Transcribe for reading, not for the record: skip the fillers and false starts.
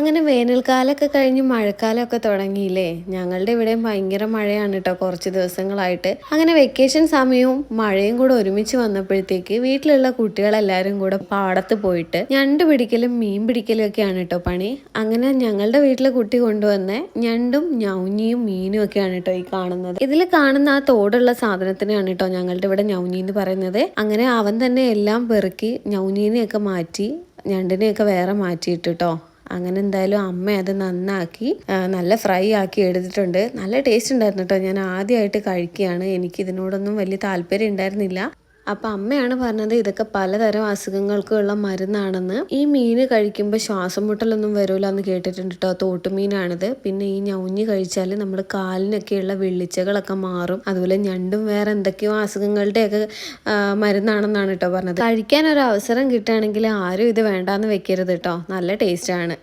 അങ്ങനെ വേനൽക്കാലമൊക്കെ കഴിഞ്ഞ് മഴക്കാലമൊക്കെ തുടങ്ങിയില്ലേ. ഞങ്ങളുടെ ഇവിടെയും ഭയങ്കര മഴയാണ് കേട്ടോ കുറച്ച് ദിവസങ്ങളായിട്ട്. അങ്ങനെ വെക്കേഷൻ സമയവും മഴയും കൂടെ ഒരുമിച്ച് വന്നപ്പോഴത്തേക്ക് വീട്ടിലുള്ള കുട്ടികളെല്ലാവരും കൂടെ പാടത്ത് പോയിട്ട് ഞണ്ട് പിടിക്കലും മീൻ പിടിക്കലും ഒക്കെയാണ് കേട്ടോ പണി. അങ്ങനെ ഞങ്ങളുടെ വീട്ടിലെ കുട്ടി കൊണ്ടുവന്ന ഞണ്ടും ഞൗഞ്ഞിയും മീനും ഒക്കെയാണ് കേട്ടോ ഈ കാണുന്നത്. ഇതിൽ കാണുന്ന ആ തോടുള്ള സാധനത്തിനാണ് കേട്ടോ ഞങ്ങളുടെ ഇവിടെ ഞൗഞ്ഞി എന്ന് പറയുന്നത്. അങ്ങനെ അവൻ തന്നെ എല്ലാം പെറുക്കി ഞൗഞ്ഞീനെയൊക്കെ മാറ്റി ഞണ്ടിനെയൊക്കെ വേറെ മാറ്റിയിട്ട് കേട്ടോ. അങ്ങനെ എന്തായാലും അമ്മ അത് നന്നാക്കി നല്ല ഫ്രൈ ആക്കി എടുത്തിട്ടുണ്ട്. നല്ല ടേസ്റ്റ് ഉണ്ടായിരുന്നു കേട്ടോ. ഞാൻ ആദ്യമായിട്ട് കഴിക്കുകയാണ്. എനിക്ക് ഇതിനോടൊന്നും വലിയ താല്പര്യം ഉണ്ടായിരുന്നില്ല. അപ്പം അമ്മയാണ് പറഞ്ഞത് ഇതൊക്കെ പലതരം അസുഖങ്ങൾക്കുള്ള മരുന്നാണെന്ന്. ഈ മീൻ കഴിക്കുമ്പോൾ ശ്വാസം മുട്ടലൊന്നും വരില്ല എന്ന് കേട്ടിട്ടുണ്ട് കേട്ടോ. തോട്ടുമീനാണിത്. പിന്നെ ഈ ഞൗഞ്ഞി കഴിച്ചാൽ നമ്മുടെ കാലിനൊക്കെയുള്ള വെള്ളിച്ചകളൊക്കെ മാറും. അതുപോലെ ഞണ്ടും വേറെ എന്തൊക്കെയോ അസുഖങ്ങളുടെയൊക്കെ മരുന്നാണെന്നാണ് കേട്ടോ പറഞ്ഞത്. കഴിക്കാൻ ഒരു അവസരം കിട്ടുകയാണെങ്കിൽ ആരും ഇത് വേണ്ടാന്ന് വെക്കരുത് കേട്ടോ. നല്ല ടേസ്റ്റാണ്.